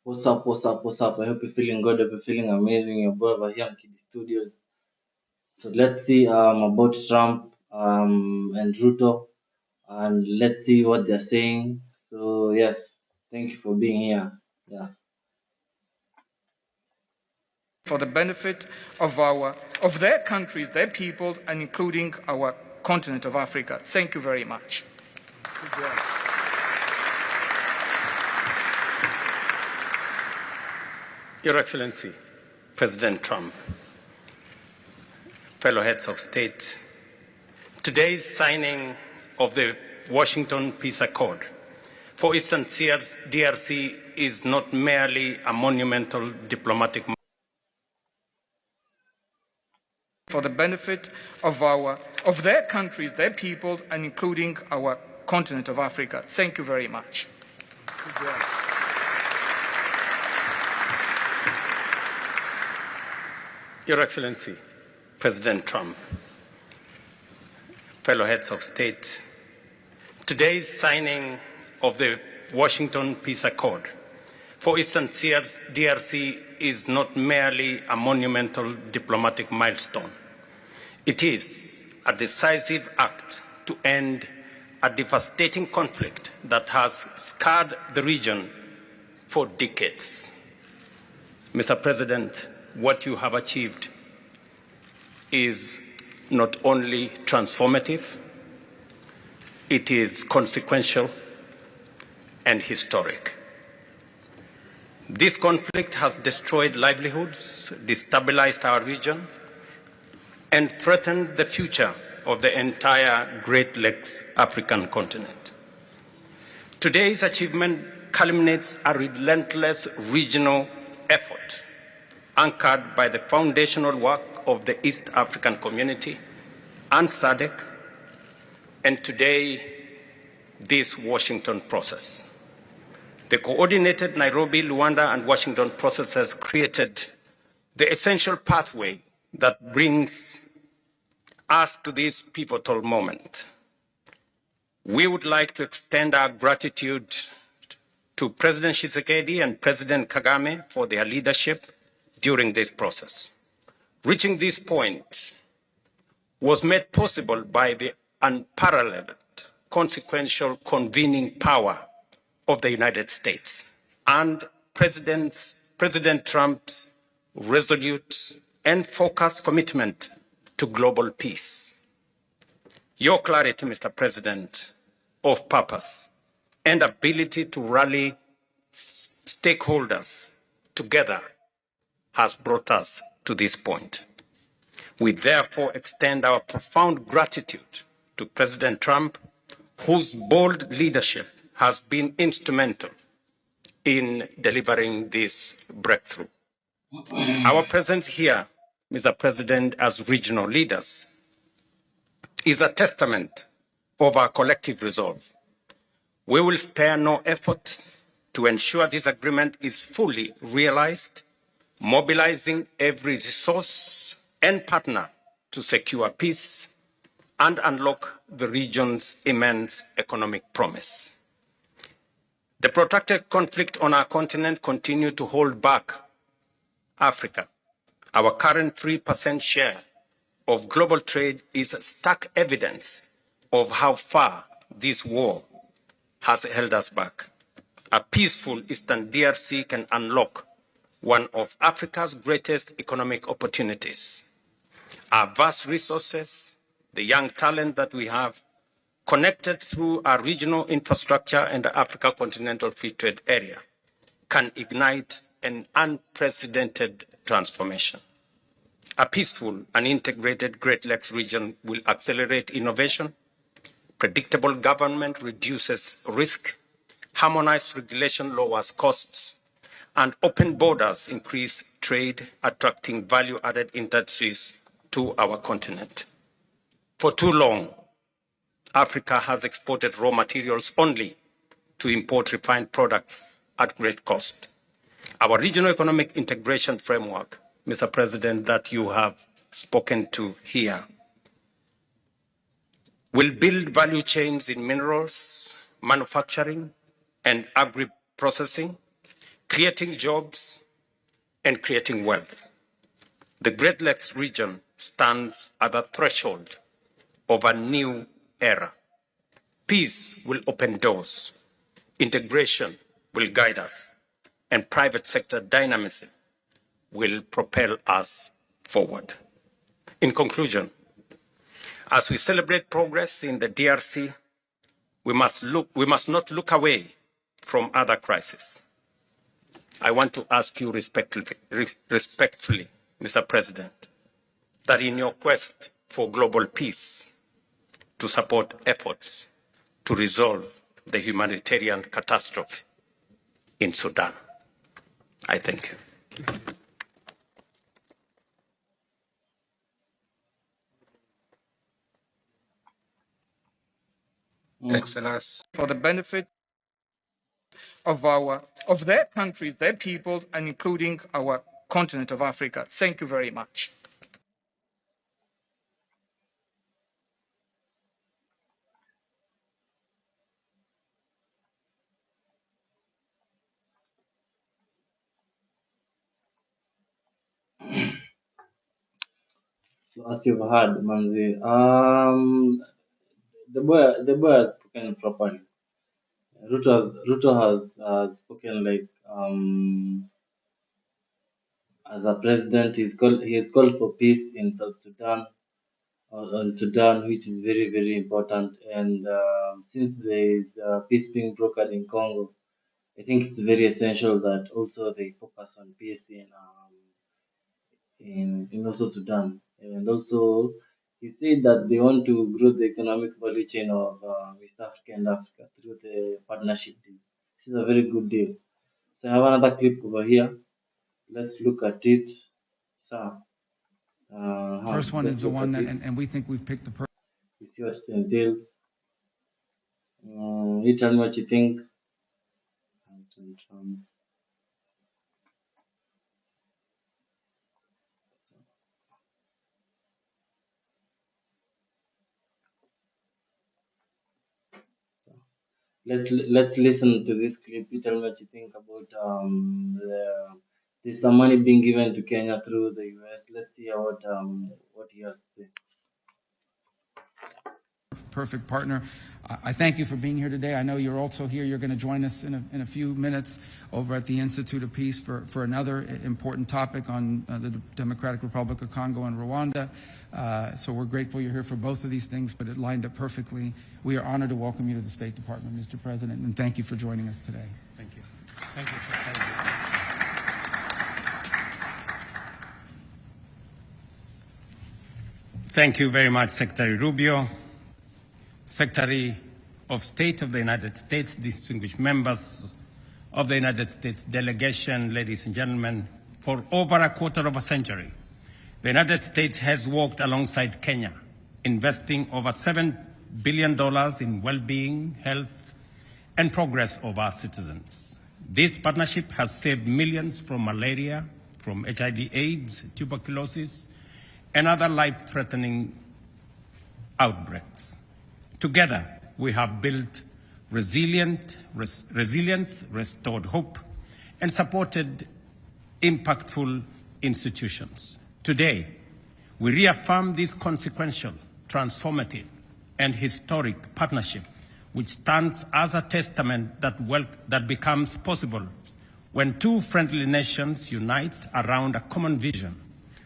What's up, what's up, what's up? I hope you're feeling good, I hope you're feeling amazing. Your boy over here, I'm Kid Studios. So let's see about Trump and Ruto, and let's see what they're saying. So yes, thank you for being here. Yeah. For the benefit of their countries, their peoples, and including our continent of Africa. Thank you very much. Your Excellency, President Trump, fellow heads of state, today's signing of the Washington Peace Accord for Eastern DRC is not merely a monumental diplomatic For the benefit of their countries, their peoples, and including our continent of Africa. Thank you very much. Your Excellency, President Trump, fellow heads of state, today's signing of the Washington Peace Accord for Eastern DRC is not merely a monumental diplomatic milestone. It is a decisive act to end a devastating conflict that has scarred the region for decades. Mr. President, what you have achieved is not only transformative, it is consequential and historic. This conflict has destroyed livelihoods, destabilized our region, and threatened the future of the entire Great Lakes African continent. Today's achievement culminates a relentless regional effort anchored by the foundational work of the East African Community and SADC, and today, this Washington process. The coordinated Nairobi, Luanda, and Washington process has created the essential pathway that brings us to this pivotal moment. We would like to extend our gratitude to President Tshisekedi and President Kagame for their leadership during this process. Reaching this point was made possible by the unparalleled consequential convening power of the United States and President Trump's resolute and focused commitment to global peace. Your clarity, Mr. President, of purpose and ability to rally stakeholders together has brought us to this point. We therefore extend our profound gratitude to President Trump, whose bold leadership has been instrumental in delivering this breakthrough. Our presence here, Mr. President, as regional leaders, is a testament of our collective resolve. We will spare no effort to ensure this agreement is fully realized, mobilizing every resource and partner to secure peace and unlock the region's immense economic promise. The protracted conflict on our continent continues to hold back Africa. Our current 3% share of global trade is stark evidence of how far this war has held us back. A peaceful Eastern DRC can unlock one of Africa's greatest economic opportunities. Our vast resources, the young talent that we have, connected through our regional infrastructure and the Africa Continental Free Trade Area, can ignite an unprecedented transformation. A peaceful and integrated Great Lakes region will accelerate innovation, predictable government reduces risk, harmonized regulation lowers costs, and open borders increase trade, attracting value-added industries to our continent. For too long, Africa has exported raw materials only to import refined products at great cost. Our regional economic integration framework, Mr. President, that you have spoken to here, will build value chains in minerals, manufacturing, and agri-processing, creating jobs and creating wealth. The Great Lakes region stands at the threshold of a new era. Peace will open doors, integration will guide us, and private sector dynamism will propel us forward. In conclusion, as we celebrate progress in the DRC, we must not look away from other crises. I want to ask you respectfully, Mr. President, that in your quest for global peace, to support efforts to resolve the humanitarian catastrophe in Sudan. I thank you. Excellence, for the benefit of their countries, their peoples, and including our continent of Africa. Thank you very much. So as you've heard, Manzi, the boy has spoken properly. Ruto has spoken like as a president. He has called for peace in South Sudan, on Sudan, which is very very important. And since there is peace being brokered in Congo, I think it's very essential that also they focus on peace in also Sudan. And also, he said that they want to grow the economic value chain of East Africa and Africa through the partnership deal. This is a very good deal. So I have another clip over here. Let's look at it. So, First one let's is the look one at that, it. and we think we've picked the perfect. You see what it entails. You tell me what you think. Let's listen to this clip. You tell me what you think about there's some money being given to Kenya through the US. Let's see what he has to say. Perfect partner. I thank you for being here today. I know you're also here. You're going to join us in a few minutes over at the Institute of Peace for another important topic on the Democratic Republic of Congo and Rwanda. So we're grateful you're here for both of these things, but it lined up perfectly. We are honored to welcome you to the State Department, Mr. President, and thank you for joining us today. Thank you. Thank you, sir. Thank you very much, Secretary Rubio, Secretary of State of the United States, distinguished members of the United States delegation, ladies and gentlemen. For over a quarter of a century, the United States has worked alongside Kenya, investing over $7 billion in well-being, health, and progress of our citizens. This partnership has saved millions from malaria, from HIV/AIDS, tuberculosis, and other life-threatening outbreaks. Together, we have built resilience, restored hope, and supported impactful institutions. Today, we reaffirm this consequential, transformative, and historic partnership, which stands as a testament that becomes possible when two friendly nations unite around a common vision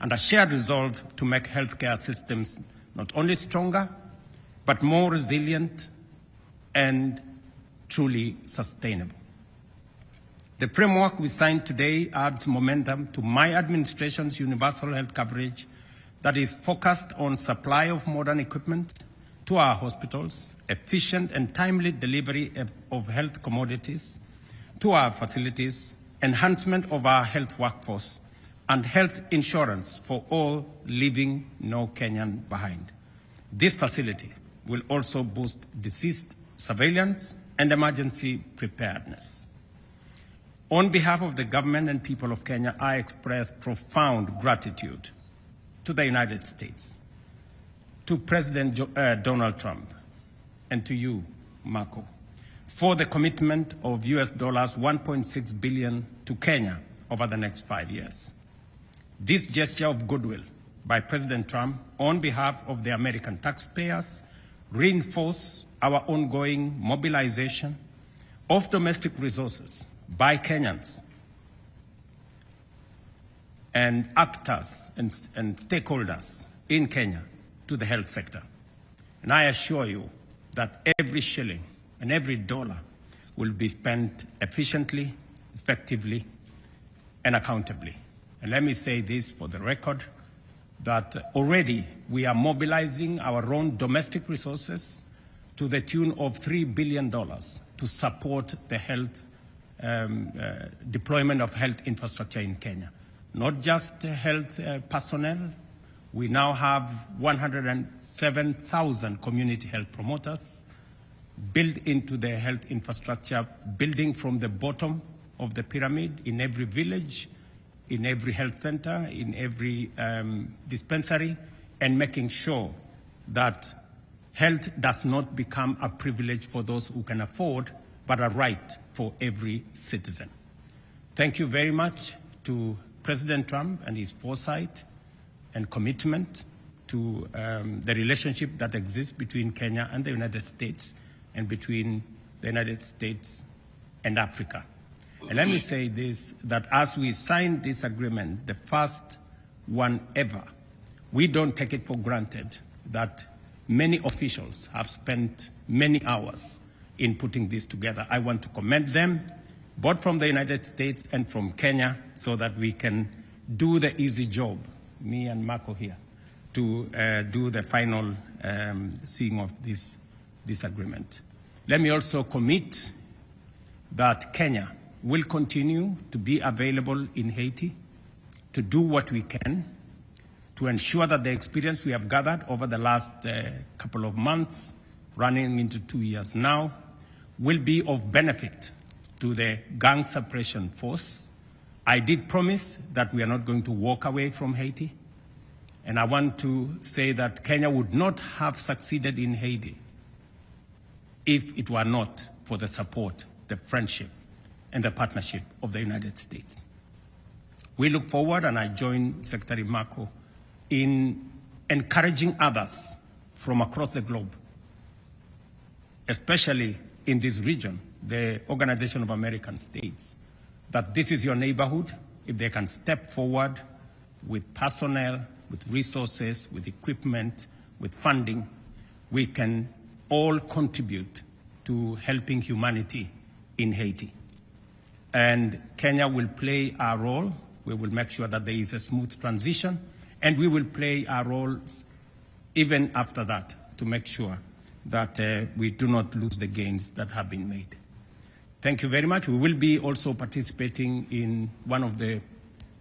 and a shared resolve to make healthcare systems not only stronger, but more resilient and truly sustainable. The framework we signed today adds momentum to my administration's universal health coverage that is focused on supply of modern equipment to our hospitals, efficient and timely delivery of health commodities to our facilities, enhancement of our health workforce, and health insurance for all, leaving no Kenyan behind. This facility will also boost disease surveillance and emergency preparedness. On behalf of the government and people of Kenya, I express profound gratitude to the United States, to President Donald Trump, and to you, Marco, for the commitment of US dollars 1.6 billion to Kenya over the next 5 years. This gesture of goodwill by President Trump on behalf of the American taxpayers reinforce our ongoing mobilization of domestic resources by Kenyans and actors and stakeholders in Kenya to the health sector. And I assure you that every shilling and every dollar will be spent efficiently, effectively, and accountably. And let me say this for the record, that already we are mobilizing our own domestic resources to the tune of $3 billion to support the health deployment of health infrastructure in Kenya. Not just health personnel. We now have 107,000 community health promoters built into the health infrastructure, building from the bottom of the pyramid in every village, in every health center, in every dispensary, and making sure that health does not become a privilege for those who can afford, but a right for every citizen. Thank you very much to President Trump and his foresight and commitment to the relationship that exists between Kenya and the United States and between the United States and Africa. And let me say this, that as we signed this agreement, the first one ever, we don't take it for granted that many officials have spent many hours in putting this together. I want to commend them, both from the United States and from Kenya, so that we can do the easy job, me and Marco here, to do the final seeing of this agreement. Let me also commit that Kenya will continue to be available in Haiti to do what we can to ensure that the experience we have gathered over the last couple of months, running into 2 years now, will be of benefit to the gang suppression force. I did promise that we are not going to walk away from Haiti, and I want to say that Kenya would not have succeeded in Haiti if it were not for the support, the friendship, and the partnership of the United States. We look forward, and I join Secretary Marco in encouraging others from across the globe, especially in this region, the Organization of American States, that this is your neighborhood. If they can step forward with personnel, with resources, with equipment, with funding, we can all contribute to helping humanity in Haiti. And Kenya will play our role. We will make sure that there is a smooth transition, and we will play our roles even after that to make sure that we do not lose the gains that have been made. Thank you very much. We will be also participating in one of the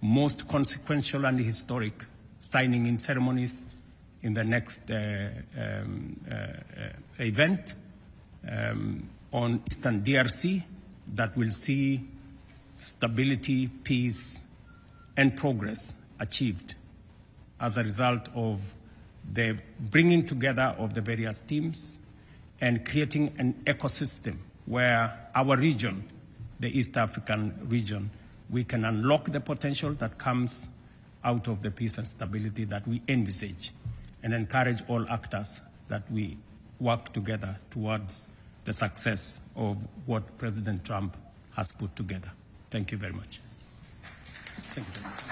most consequential and historic signing in ceremonies in the next event on Eastern DRC that will see stability, peace, and progress achieved as a result of the bringing together of the various teams and creating an ecosystem where our region, the East African region, we can unlock the potential that comes out of the peace and stability that we envisage, and encourage all actors that we work together towards the success of what President Trump has put together. Thank you very much. Thank you very much.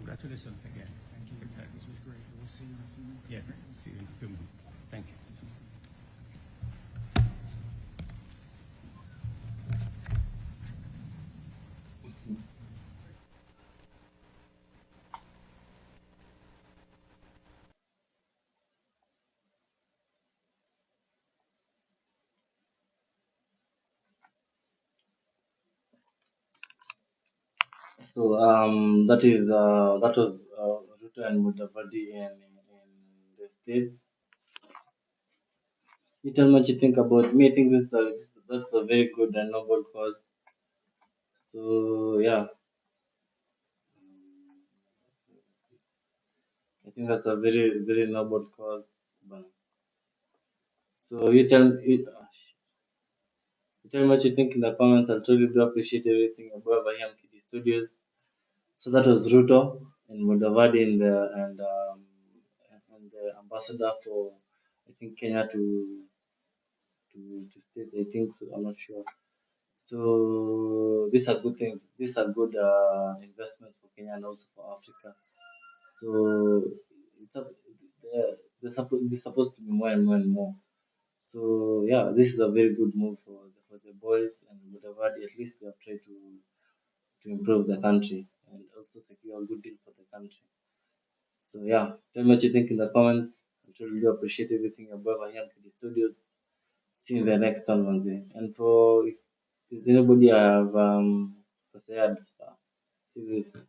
Congratulations again. Thank you. This was great. We'll see you in a few minutes. Yes, see you in a few minutes. Thank you. So that was Ruto and Mudavadi in the States. You tell me what you think about me. I think that's a very good and noble cause. So yeah, I think that's a very noble cause. But- So you tell me what you think in the comments. I truly do appreciate everything above I am Kidi Studios. So that was Ruto and Mudavadi and the ambassador for I think Kenya to state. I think so. I'm not sure. So these are good things. These are good investments for Kenya and also for Africa. So it's up, there's supposed to be more and more and more. So yeah, this is a very good move for the boys and Mudavadi. At least they have tried to improve the country and also secure a good deal for the country. So yeah, tell me what you think in the comments. I truly do appreciate everything above here to the studios. See you in the next one, Monday. And for if there's anybody I have said, see this.